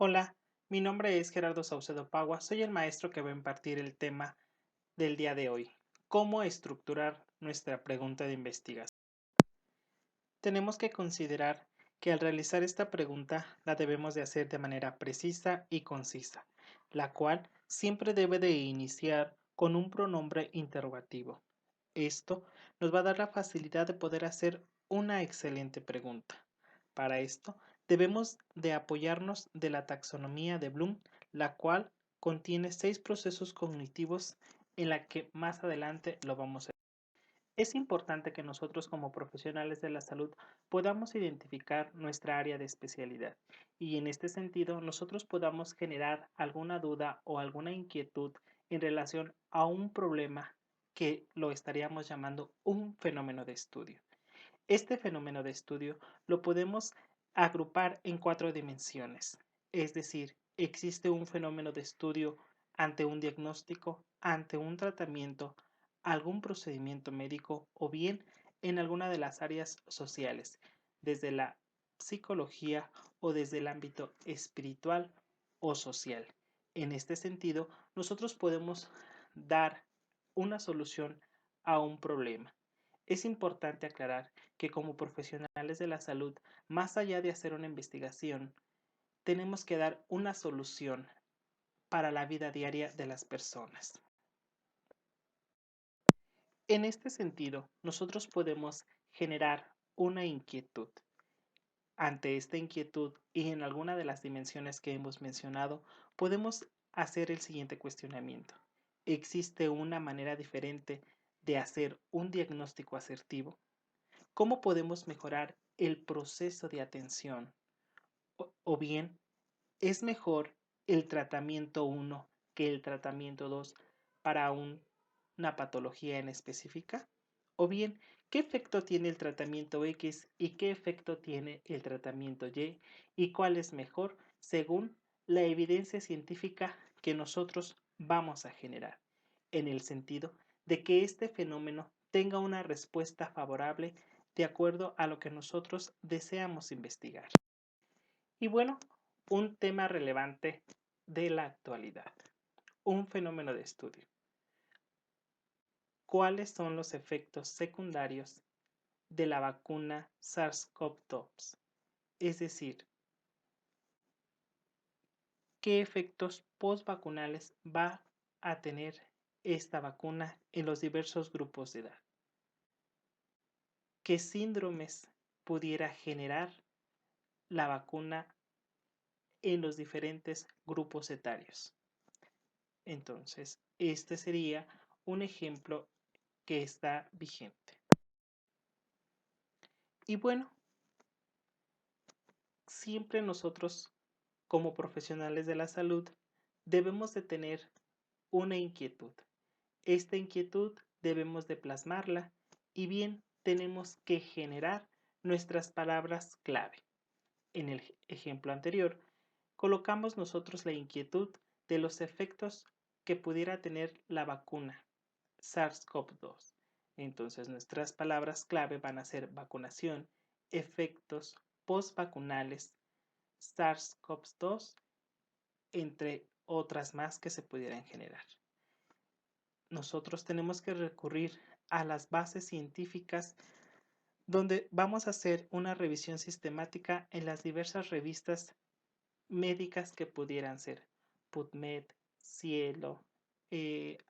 Hola, mi nombre es Gerardo Saucedo Pagua, soy el maestro que va a impartir el tema del día de hoy, cómo estructurar nuestra pregunta de investigación. Tenemos que considerar que al realizar esta pregunta la debemos de hacer de manera precisa y concisa, la cual siempre debe de iniciar con un pronombre interrogativo. Esto nos va a dar la facilidad de poder hacer una excelente pregunta. Para esto, debemos de apoyarnos de la taxonomía de Bloom, la cual contiene 6 procesos cognitivos en la que más adelante lo vamos a ver. Es importante que nosotros como profesionales de la salud podamos identificar nuestra área de especialidad y en este sentido nosotros podamos generar alguna duda o alguna inquietud en relación a un problema que lo estaríamos llamando un fenómeno de estudio. Este fenómeno de estudio lo podemos agrupar en 4 dimensiones, es decir, existe un fenómeno de estudio ante un diagnóstico, ante un tratamiento, algún procedimiento médico o bien en alguna de las áreas sociales, desde la psicología o desde el ámbito espiritual o social. En este sentido, nosotros podemos dar una solución a un problema. Es importante aclarar que como profesionales de la salud, más allá de hacer una investigación, tenemos que dar una solución para la vida diaria de las personas. En este sentido, nosotros podemos generar una inquietud. Ante esta inquietud y en alguna de las dimensiones que hemos mencionado, podemos hacer el siguiente cuestionamiento. ¿Existe una manera diferente de hacer un diagnóstico asertivo? ¿Cómo podemos mejorar el proceso de atención? O bien, ¿es mejor el tratamiento 1 que el tratamiento 2 para una patología en específica? O bien, ¿qué efecto tiene el tratamiento X y qué efecto tiene el tratamiento Y? ¿Y cuál es mejor según la evidencia científica que nosotros vamos a generar? En el sentido de que este fenómeno tenga una respuesta favorable de acuerdo a lo que nosotros deseamos investigar. Y bueno, un tema relevante de la actualidad, un fenómeno de estudio. ¿Cuáles son los efectos secundarios de la vacuna SARS-CoV-2? Es decir, ¿qué efectos postvacunales va a tener esta vacuna en los diversos grupos de edad? ¿Qué síndromes pudiera generar la vacuna en los diferentes grupos etarios? Entonces, este sería un ejemplo que está vigente. Y bueno, siempre nosotros como profesionales de la salud debemos de tener una inquietud. Esta inquietud debemos de plasmarla y bien tenemos que generar nuestras palabras clave. En el ejemplo anterior, colocamos nosotros la inquietud de los efectos que pudiera tener la vacuna SARS-CoV-2. Entonces nuestras palabras clave van a ser vacunación, efectos postvacunales, SARS-CoV-2, entre otras más que se pudieran generar. Nosotros tenemos que recurrir a las bases científicas donde vamos a hacer una revisión sistemática en las diversas revistas médicas que pudieran ser PubMed, Cielo,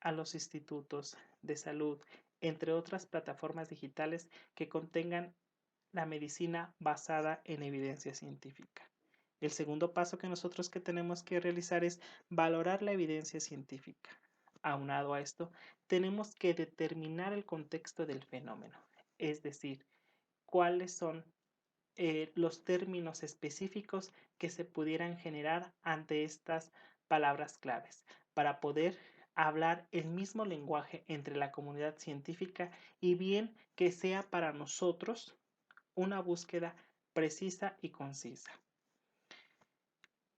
a los institutos de salud, entre otras plataformas digitales que contengan la medicina basada en evidencia científica. El segundo paso que tenemos que realizar es valorar la evidencia científica. Aunado a esto, tenemos que determinar el contexto del fenómeno, es decir, cuáles son los términos específicos que se pudieran generar ante estas palabras claves para poder hablar el mismo lenguaje entre la comunidad científica y bien que sea para nosotros una búsqueda precisa y concisa.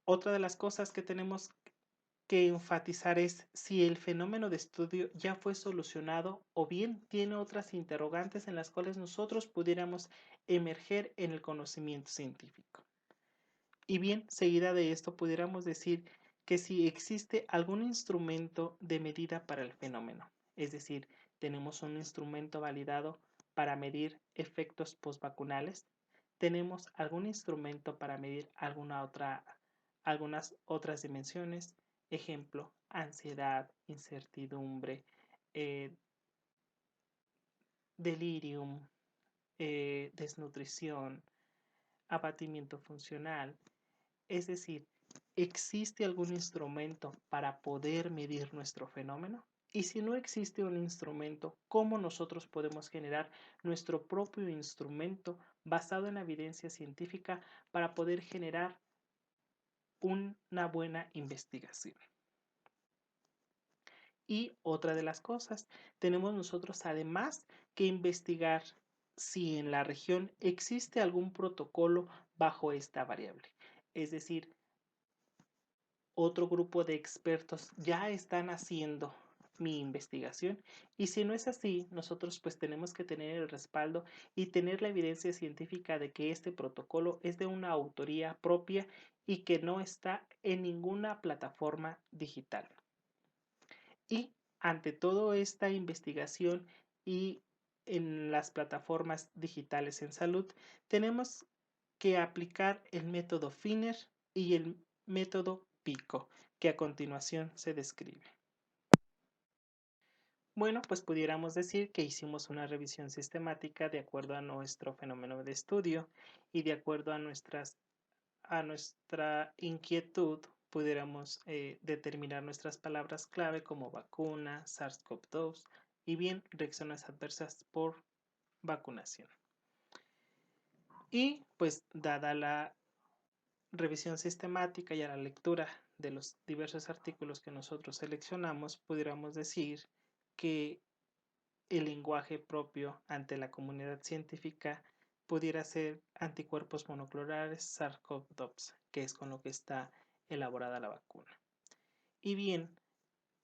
Otra de las cosas que tenemos que enfatizar es si el fenómeno de estudio ya fue solucionado o bien tiene otras interrogantes en las cuales nosotros pudiéramos emerger en el conocimiento científico. Y bien, seguida de esto pudiéramos decir que si existe algún instrumento de medida para el fenómeno, es decir, tenemos un instrumento validado para medir efectos postvacunales, tenemos algún instrumento para medir algunas otras dimensiones, ejemplo, ansiedad, incertidumbre, eh, delirium, desnutrición, abatimiento funcional. Es decir, ¿existe algún instrumento para poder medir nuestro fenómeno? Y si no existe un instrumento, ¿cómo nosotros podemos generar nuestro propio instrumento basado en la evidencia científica para poder generar una buena investigación? Y otra de las cosas, tenemos nosotros además que investigar si en la región existe algún protocolo bajo esta variable. Es decir, otro grupo de expertos ya están haciendo mi investigación, y si no es así, nosotros pues tenemos que tener el respaldo y tener la evidencia científica de que este protocolo es de una autoría propia y que no está en ninguna plataforma digital. Y ante toda esta investigación y en las plataformas digitales en salud, tenemos que aplicar el método Finer y el método PICO, que a continuación se describe. Bueno, pues pudiéramos decir que hicimos una revisión sistemática de acuerdo a nuestro fenómeno de estudio y de acuerdo a nuestra inquietud, pudiéramos determinar nuestras palabras clave como vacuna, SARS-CoV-2 y bien reacciones adversas por vacunación. Y pues dada la revisión sistemática y a la lectura de los diversos artículos que nosotros seleccionamos, pudiéramos decir que el lenguaje propio ante la comunidad científica pudiera ser anticuerpos monoclonales SARS-CoV-2, que es con lo que está elaborada la vacuna. Y bien,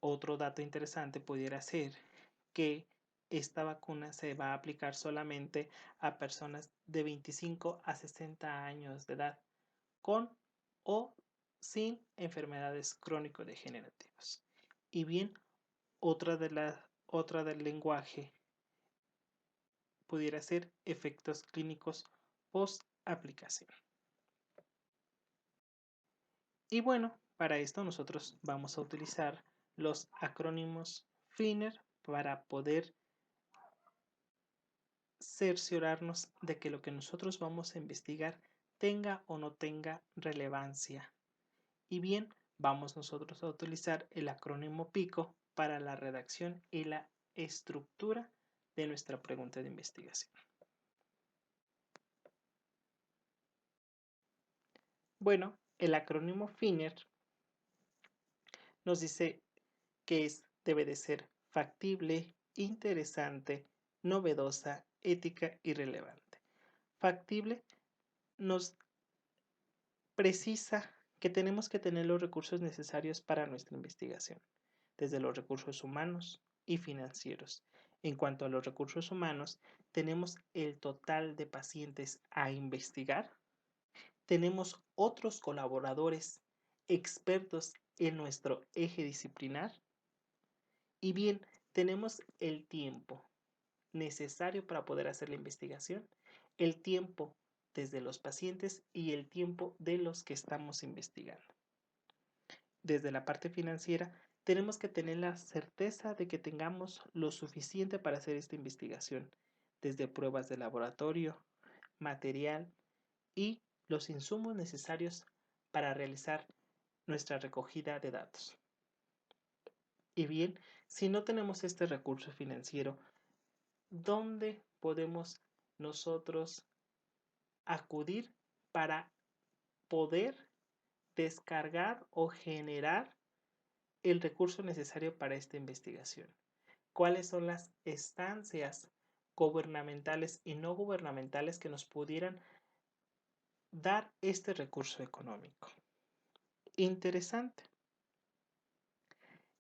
otro dato interesante pudiera ser que esta vacuna se va a aplicar solamente a personas de 25 a 60 años de edad con o sin enfermedades crónico-degenerativas. Y bien, otra del lenguaje pudiera ser efectos clínicos post aplicación. Y bueno, para esto nosotros vamos a utilizar los acrónimos FINER para poder cerciorarnos de que lo que nosotros vamos a investigar tenga o no tenga relevancia. Y bien, vamos nosotros a utilizar el acrónimo PICO para la redacción y la estructura de nuestra pregunta de investigación. Bueno, el acrónimo FINER nos dice que debe de ser factible, interesante, novedosa, ética y relevante. Factible nos precisa que tenemos que tener los recursos necesarios para nuestra investigación, desde los recursos humanos y financieros. En cuanto a los recursos humanos, tenemos el total de pacientes a investigar, tenemos otros colaboradores expertos en nuestro eje disciplinar y bien, tenemos el tiempo necesario para poder hacer la investigación, el tiempo desde los pacientes y el tiempo de los que estamos investigando. Desde la parte financiera, tenemos que tener la certeza de que tengamos lo suficiente para hacer esta investigación, desde pruebas de laboratorio, material y los insumos necesarios para realizar nuestra recogida de datos. Y bien, si no tenemos este recurso financiero, ¿dónde podemos nosotros acudir para poder descargar o generar el recurso necesario para esta investigación? ¿Cuáles son las estancias gubernamentales y no gubernamentales que nos pudieran dar este recurso económico? Interesante.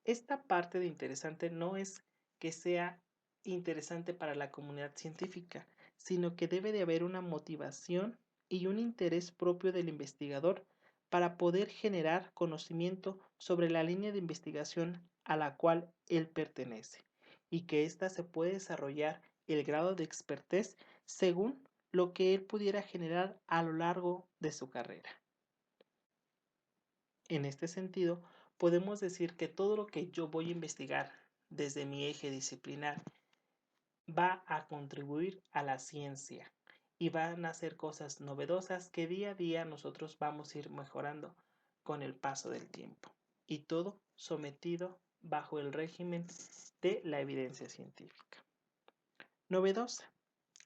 Esta parte de interesante no es que sea interesante para la comunidad científica, sino que debe de haber una motivación y un interés propio del investigador para poder generar conocimiento sobre la línea de investigación a la cual él pertenece y que ésta se puede desarrollar el grado de expertez según lo que él pudiera generar a lo largo de su carrera. En este sentido, podemos decir que todo lo que yo voy a investigar desde mi eje disciplinar va a contribuir a la ciencia y van a ser cosas novedosas que día a día nosotros vamos a ir mejorando con el paso del tiempo. Y todo sometido bajo el régimen de la evidencia científica. Novedosa.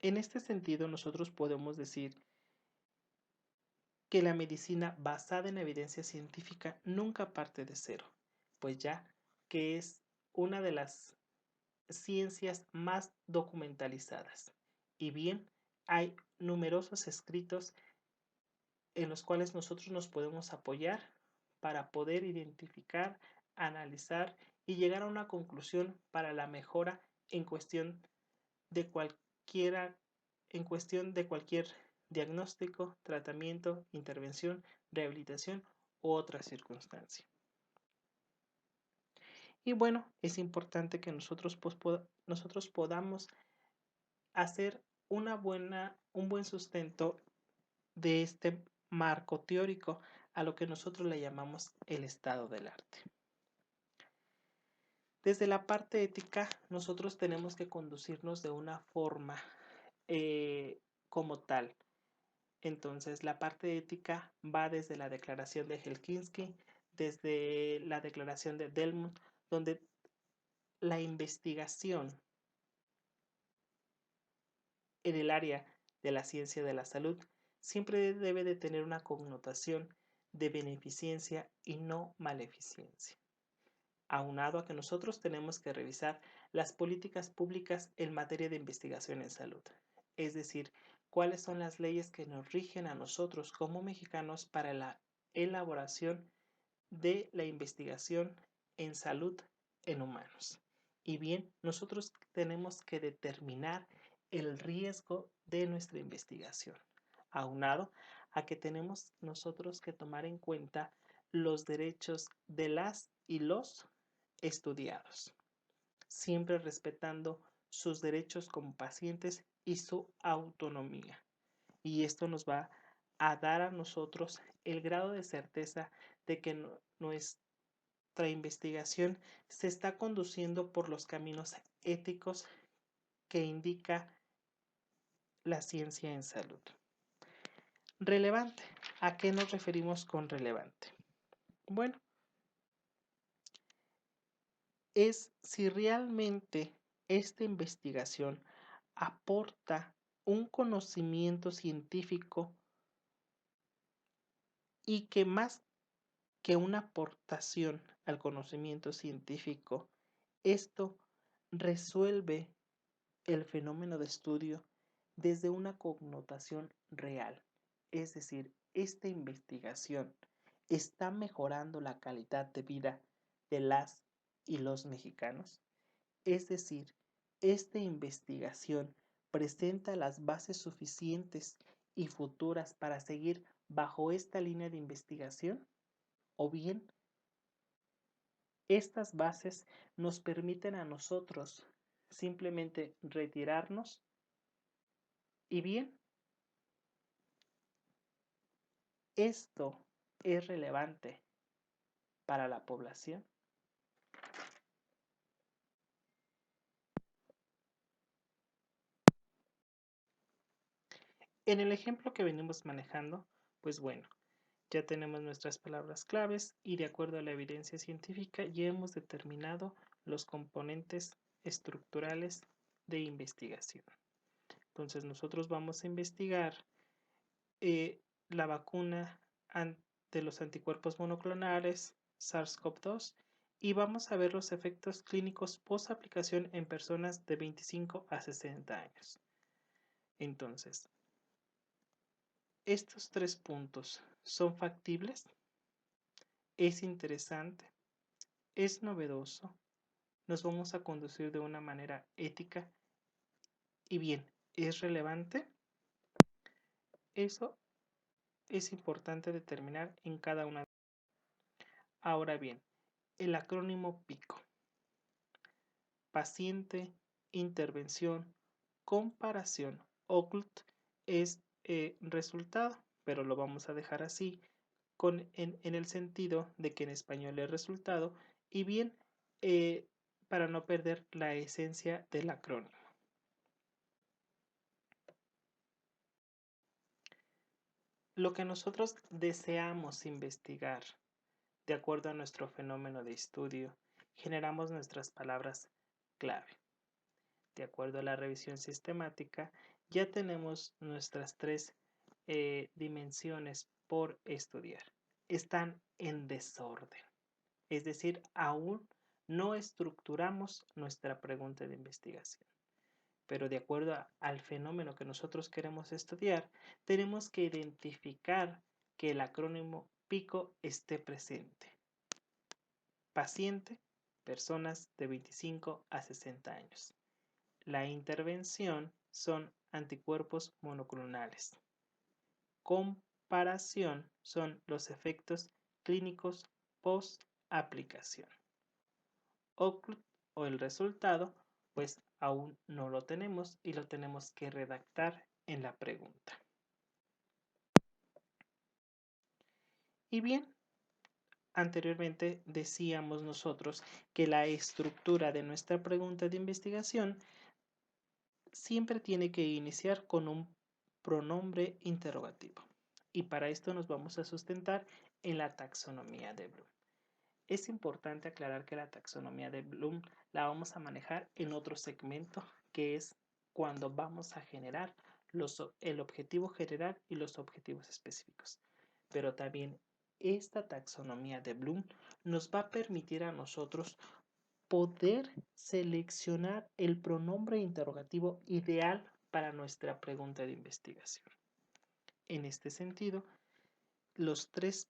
En este sentido, nosotros podemos decir que la medicina basada en evidencia científica nunca parte de cero, pues ya que es una de las ciencias más documentalizadas. Y bien, hay numerosos escritos en los cuales nosotros nos podemos apoyar para poder identificar, analizar y llegar a una conclusión para la mejora en cuestión de cualquiera, en cuestión de cualquier diagnóstico, tratamiento, intervención, rehabilitación u otra circunstancia. Y bueno, es importante que nosotros podamos hacer un buen sustento de este marco teórico a lo que nosotros le llamamos el estado del arte. Desde la parte ética, nosotros tenemos que conducirnos de una forma como tal. Entonces, la parte ética va desde la declaración de Helsinki, desde la declaración de Delmont, donde la investigación en el área de la ciencia de la salud siempre debe de tener una connotación de beneficencia y no maleficencia. Aunado a que nosotros tenemos que revisar las políticas públicas en materia de investigación en salud, es decir, cuáles son las leyes que nos rigen a nosotros como mexicanos para la elaboración de la investigación en salud en humanos. Y bien, nosotros tenemos que determinar el riesgo de nuestra investigación, aunado a que tenemos nosotros que tomar en cuenta los derechos de las y los estudiados, siempre respetando sus derechos como pacientes y su autonomía. Y esto nos va a dar a nosotros el grado de certeza de que nuestra investigación se está conduciendo por los caminos éticos que indica la ciencia en salud. Relevante. ¿A qué nos referimos con relevante? Bueno, es si realmente esta investigación aporta un conocimiento científico y que más que una aportación al conocimiento científico, esto resuelve el fenómeno de estudio desde una connotación real. Es decir, esta investigación está mejorando la calidad de vida de las y los mexicanos. Es decir, esta investigación presenta las bases suficientes y futuras para seguir bajo esta línea de investigación, o bien estas bases nos permiten a nosotros simplemente retirarnos y bien, esto es relevante para la población. En el ejemplo que venimos manejando, pues bueno, ya tenemos nuestras palabras claves y de acuerdo a la evidencia científica ya hemos determinado los componentes estructurales de investigación. Entonces nosotros vamos a investigar la vacuna de los anticuerpos monoclonales SARS-CoV-2 y vamos a ver los efectos clínicos post aplicación en personas de 25 a 60 años. Entonces, estos tres puntos son factibles, es interesante, es novedoso, nos vamos a conducir de una manera ética y bien, ¿es relevante? Eso es importante determinar en cada una. Ahora bien, el acrónimo PICO: paciente, intervención, comparación. OCLT es resultado, pero lo vamos a dejar así en el sentido de que en español es resultado, y bien, para no perder la esencia del acrónimo. Lo que nosotros deseamos investigar, de acuerdo a nuestro fenómeno de estudio, generamos nuestras palabras clave. De acuerdo a la revisión sistemática, ya tenemos nuestras tres dimensiones por estudiar. Están en desorden, es decir, aún no estructuramos nuestra pregunta de investigación. Pero de acuerdo al fenómeno que nosotros queremos estudiar, tenemos que identificar que el acrónimo PICO esté presente. Paciente, personas de 25 a 60 años. La intervención son anticuerpos monoclonales. Comparación son los efectos clínicos post aplicación. OCLT, o el resultado, pues aún no lo tenemos y lo tenemos que redactar en la pregunta. Y bien, anteriormente decíamos nosotros que la estructura de nuestra pregunta de investigación siempre tiene que iniciar con un pronombre interrogativo. Y para esto nos vamos a sustentar en la taxonomía de Bloom. Es importante aclarar que la taxonomía de Bloom la vamos a manejar en otro segmento, que es cuando vamos a generar el objetivo general y los objetivos específicos. Pero también esta taxonomía de Bloom nos va a permitir a nosotros poder seleccionar el pronombre interrogativo ideal para nuestra pregunta de investigación. En este sentido, los tres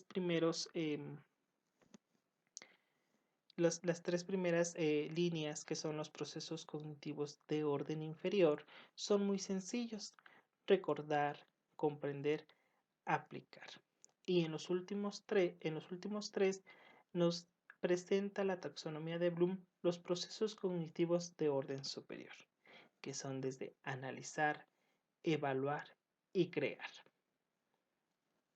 primeros las tres primeras líneas, que son los procesos cognitivos de orden inferior, son muy sencillos: recordar, comprender, aplicar. Y en los últimos tres nos presenta la taxonomía de Bloom los procesos cognitivos de orden superior, que son desde analizar, evaluar y crear.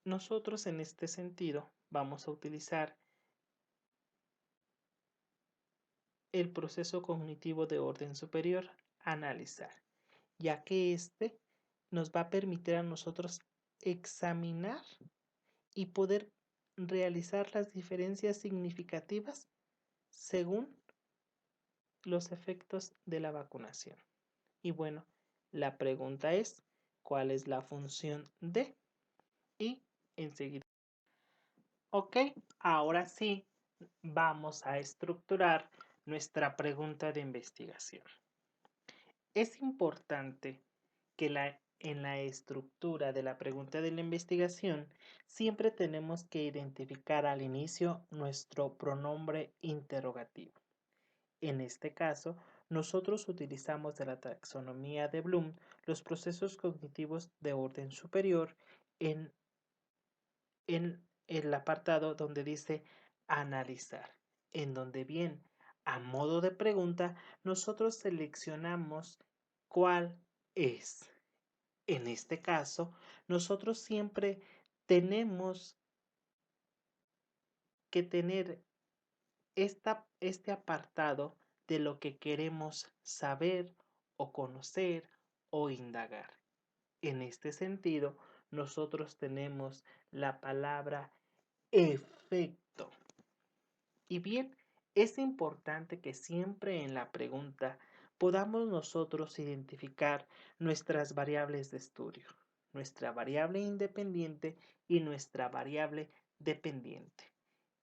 Nosotros en este sentido vamos a utilizar el proceso cognitivo de orden superior, analizar, ya que este nos va a permitir a nosotros examinar y poder realizar las diferencias significativas según los efectos de la vacunación. Y bueno, la pregunta es: ¿cuál es la función de? Y enseguida. Ok, ahora sí, vamos a estructurar nuestra pregunta de investigación. Es importante que en la estructura de la pregunta de la investigación siempre tenemos que identificar al inicio nuestro pronombre interrogativo. En este caso, nosotros utilizamos de la taxonomía de Bloom los procesos cognitivos de orden superior en el apartado donde dice analizar, en donde bien, a modo de pregunta, nosotros seleccionamos cuál es. En este caso, nosotros siempre tenemos que tener este apartado de lo que queremos saber o conocer o indagar. En este sentido, nosotros tenemos la palabra efecto. Y bien, es importante que siempre en la pregunta podamos nosotros identificar nuestras variables de estudio, nuestra variable independiente y nuestra variable dependiente.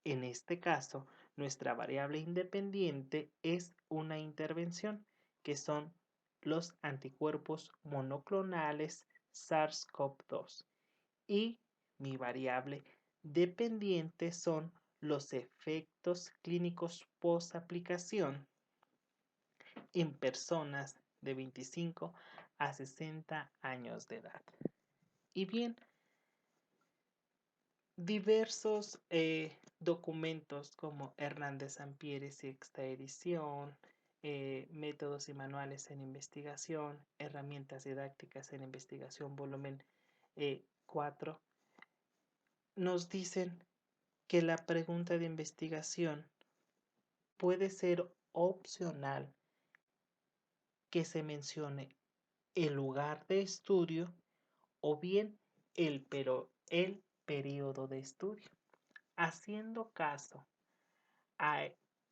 En este caso, nuestra variable independiente es una intervención, que son los anticuerpos monoclonales SARS-CoV-2. Y mi variable dependiente son los efectos clínicos post aplicación en personas de 25 a 60 años de edad. Y bien, diversos documentos como Hernández Sampieri, sexta edición, métodos y manuales en investigación, herramientas didácticas en investigación, volumen 4, nos dicen que la pregunta de investigación puede ser opcional, que se mencione el lugar de estudio o bien el periodo de estudio. Haciendo caso a,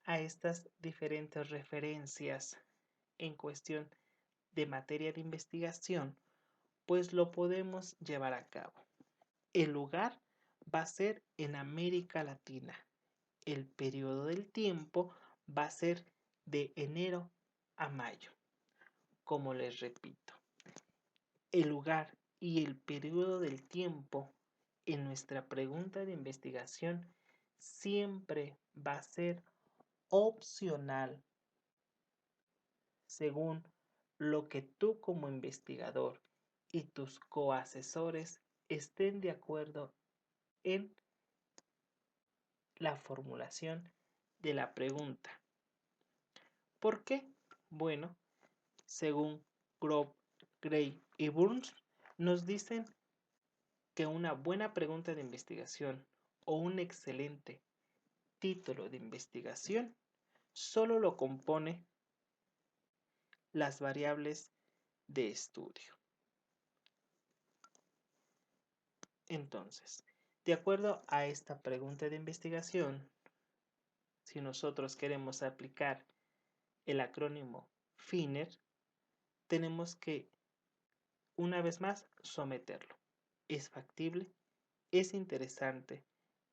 a estas diferentes referencias en cuestión de materia de investigación, pues lo podemos llevar a cabo. El lugar va a ser en América Latina. El periodo del tiempo va a ser de enero a mayo. Como les repito, el lugar y el periodo del tiempo en nuestra pregunta de investigación siempre va a ser opcional según lo que tú como investigador y tus coasesores estén de acuerdo en la formulación de la pregunta. ¿Por qué? Bueno, según Grove, Gray y Burns, nos dicen que una buena pregunta de investigación o un excelente título de investigación solo lo compone las variables de estudio. Entonces, de acuerdo a esta pregunta de investigación, si nosotros queremos aplicar el acrónimo FINER, tenemos que, una vez más, someterlo. ¿Es factible? ¿Es interesante?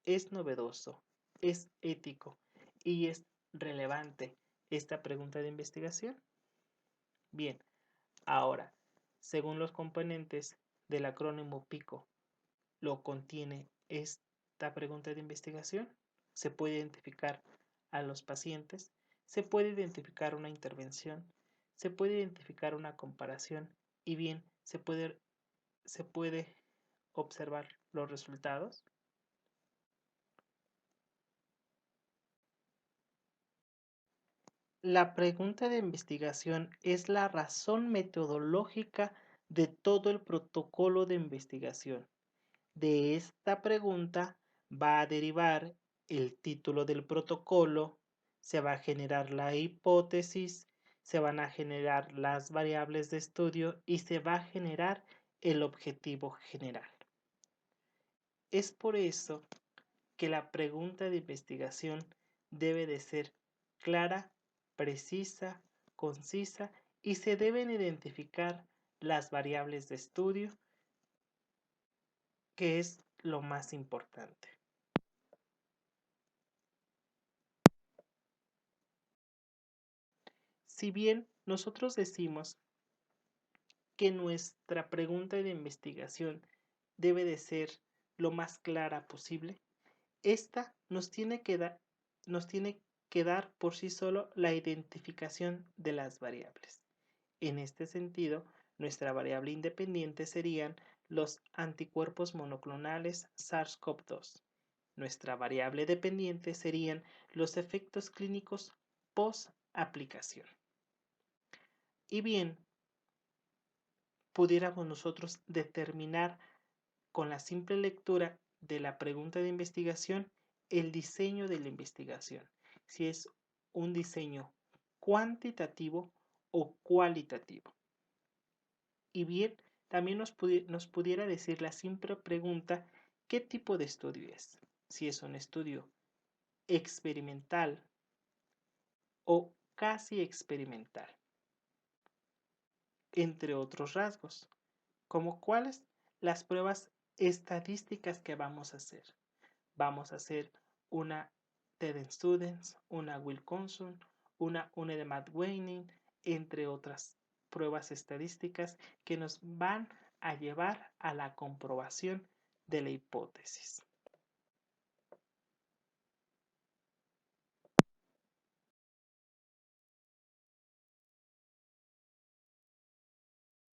¿Es novedoso? ¿Es ético? ¿Y es relevante esta pregunta de investigación? Bien, ahora, según los componentes del acrónimo PICO, ¿lo contiene esta pregunta de investigación? ¿Se puede identificar a los pacientes? ¿Se puede identificar una intervención? ¿Se puede identificar una comparación? Y bien, ¿se puede observar los resultados? La pregunta de investigación es la razón metodológica de todo el protocolo de investigación. De esta pregunta va a derivar el título del protocolo, se va a generar la hipótesis, se van a generar las variables de estudio y se va a generar el objetivo general. Es por eso que la pregunta de investigación debe de ser clara, precisa, concisa y se deben identificar las variables de estudio, que es lo más importante. Si bien nosotros decimos que nuestra pregunta de investigación debe de ser lo más clara posible, esta nos tiene que dar por sí solo la identificación de las variables. En este sentido, nuestra variable independiente serían los anticuerpos monoclonales SARS-CoV-2. Nuestra variable dependiente serían los efectos clínicos post-aplicación. Y bien, pudiéramos nosotros determinar con la simple lectura de la pregunta de investigación el diseño de la investigación, si es un diseño cuantitativo o cualitativo. Y bien, también nos pudiera decir la simple pregunta, ¿qué tipo de estudio es? Si es un estudio experimental o casi experimental, entre otros rasgos, como cuáles las pruebas estadísticas que vamos a hacer. Vamos a hacer una TED Students, una Wilkinson, una UNED-Math-Weining, entre otras pruebas estadísticas que nos van a llevar a la comprobación de la hipótesis.